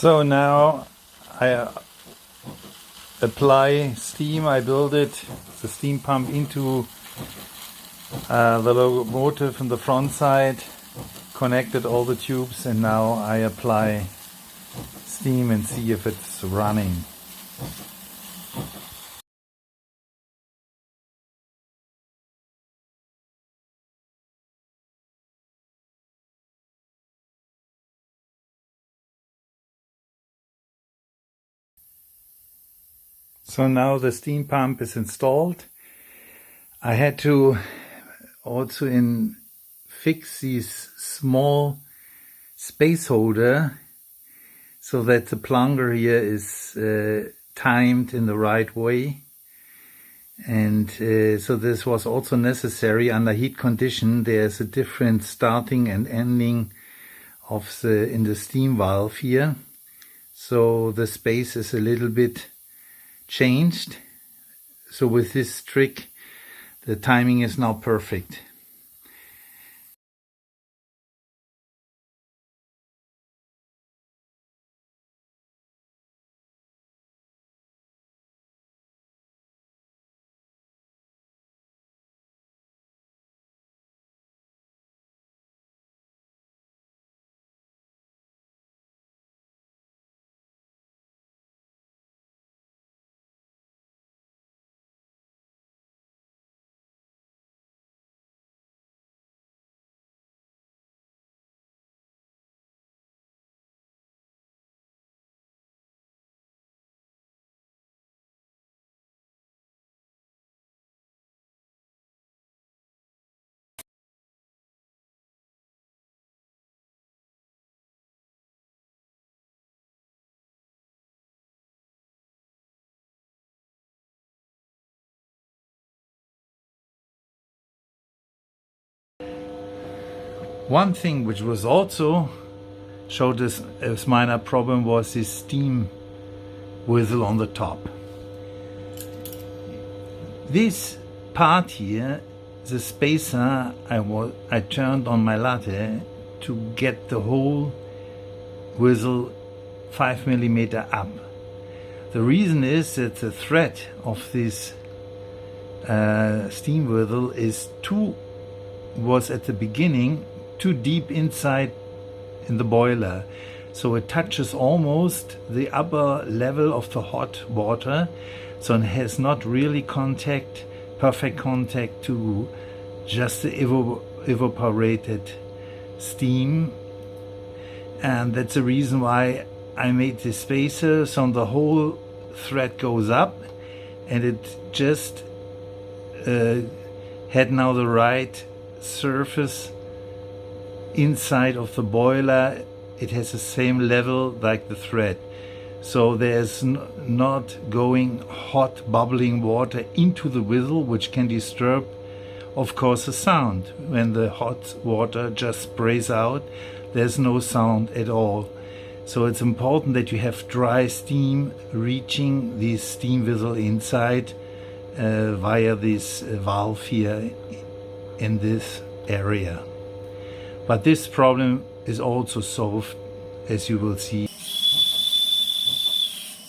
So now I apply steam. I build it, the steam pump, into the locomotive on the front side, connected all the tubes, and now I apply steam and see if it's running. So now the steam pump is installed. I had to also fix these small space holder so that the plunger here is timed in the right way. And so this was also necessary under heat condition. There's a different starting and ending of in the steam valve here. So the space is a little bit changed. So with this trick, the timing is now perfect. One thing which was also showed this as minor problem was this steam whistle on the top. This part here, the spacer, I turned on my latte to get the whole whistle 5 millimeter up. The reason is that the thread of this steam whistle was at the beginning too deep inside in the boiler, so it touches almost the upper level of the hot water, so it has not really perfect contact to just the evaporated steam. And that's the reason why I made this spacer, so the whole thread goes up, and it just had now the right surface inside of the boiler. It has the same level like the thread, so there's not going hot bubbling water into the whistle, which can disturb, of course, the sound. When the hot water just sprays out, there's no sound at all. So it's important that you have dry steam reaching this steam whistle inside via this valve here in this area. But this problem is also solved, as you will see.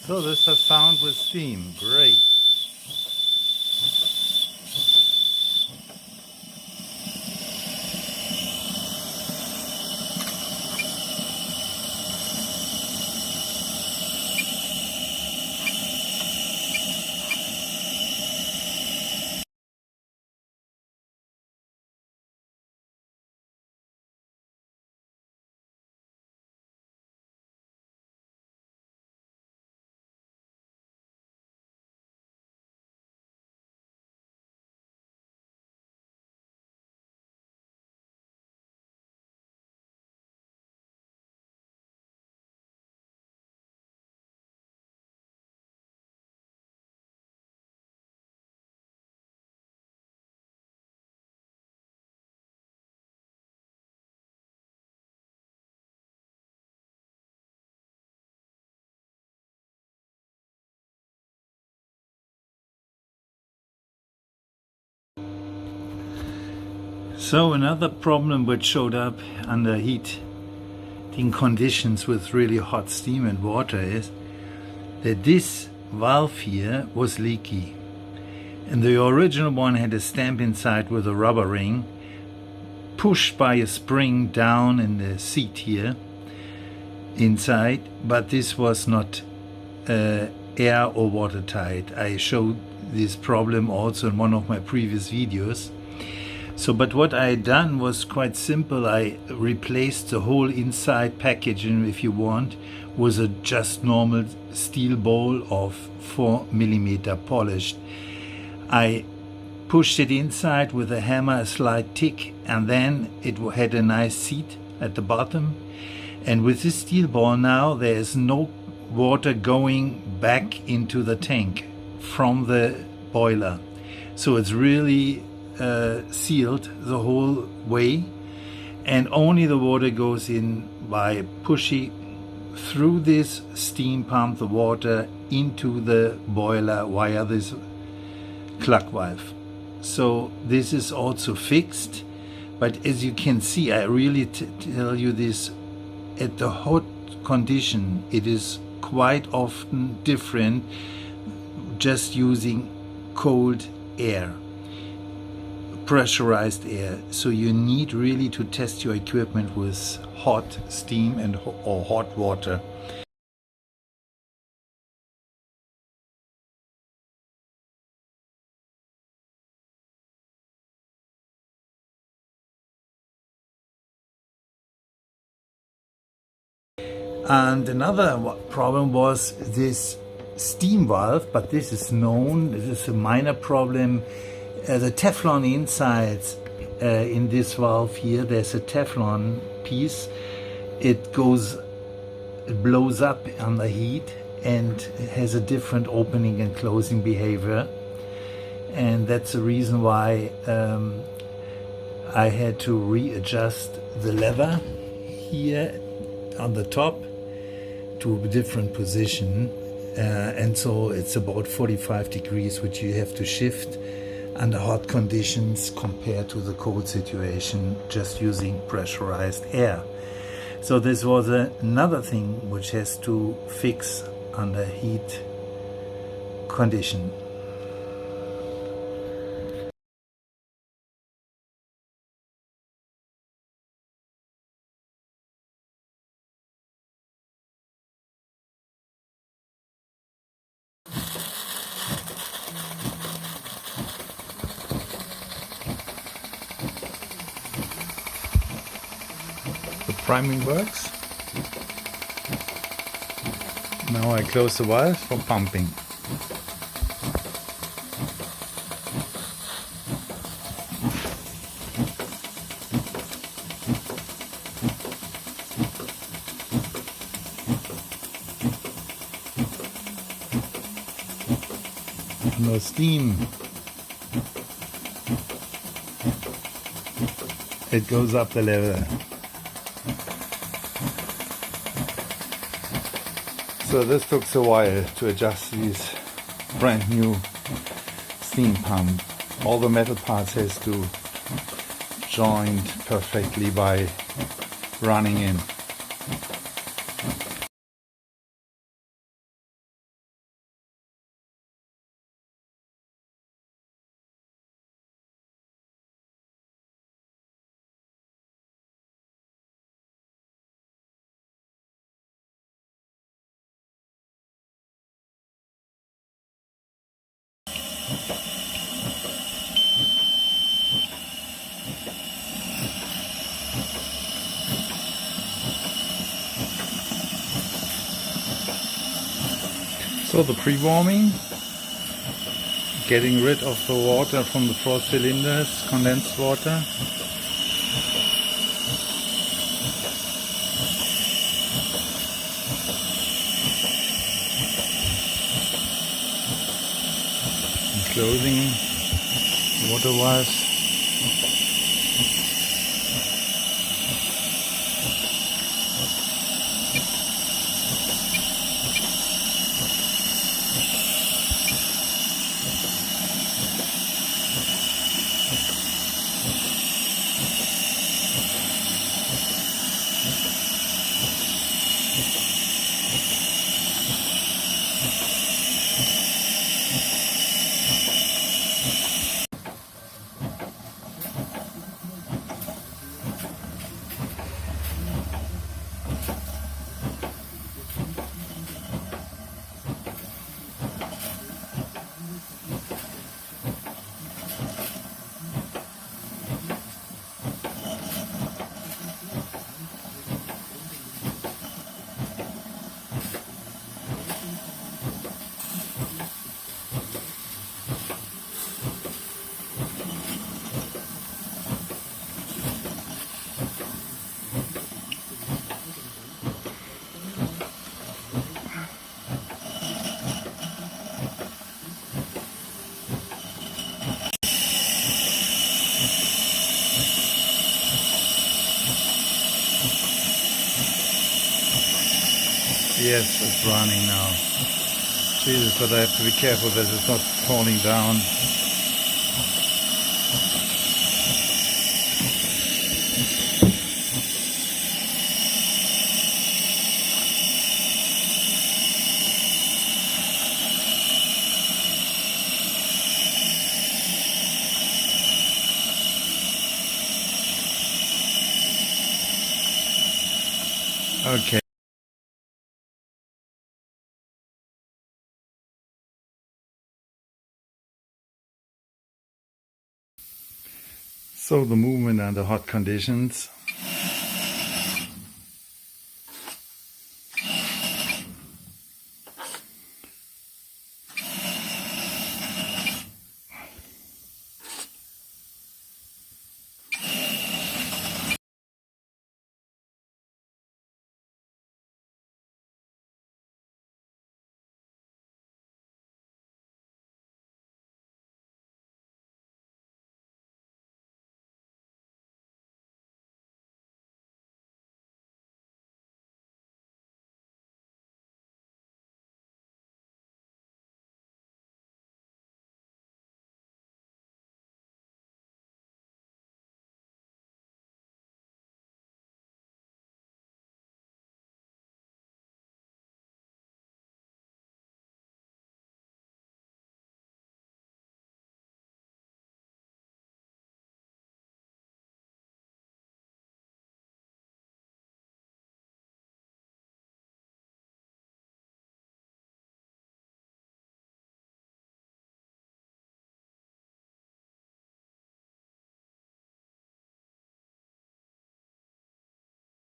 So this is the sound with steam. Great. So another problem which showed up under heat operating conditions with really hot steam and water is that this valve here was leaky. And the original one had a stamp inside with a rubber ring, pushed by a spring down in the seat here inside, but this was not air or watertight. I showed this problem also in one of my previous videos. So, but what I had done was quite simple. I replaced the whole inside packaging, if you want, with a just normal steel bowl of 4mm polished. I pushed it inside with a hammer, a slight tick, and then it had a nice seat at the bottom. And with this steel ball now, there is no water going back into the tank from the boiler. So it's really sealed the whole way, and only the water goes in by pushing through this steam pump the water into the boiler via this clock valve. So this is also fixed, but as you can see, I really tell you this, at the hot condition it is quite often different just using cold air, pressurized air. So you need really to test your equipment with hot steam and or hot water. And another problem was this steam valve, but this is known, this is a minor problem. The Teflon insides in this valve here, there's a Teflon piece. It blows up under heat and has a different opening and closing behavior. And that's the reason why I had to readjust the lever here on the top to a different position. And so it's about 45 degrees, which you have to shift under hot conditions compared to the cold situation just using pressurized air. So this was another thing which has to fix under heat condition. The priming works. Now I close the valve for pumping. No steam. It goes up the level. So this took a while to adjust this brand new steam pump. All the metal parts has to join perfectly by running in. So the pre-warming, getting rid of the water from the 4 cylinders, condensed water. And closing water valves. Yes, it's running now. Jesus, but I have to be careful that it's not falling down. Okay. So the movement under hot conditions.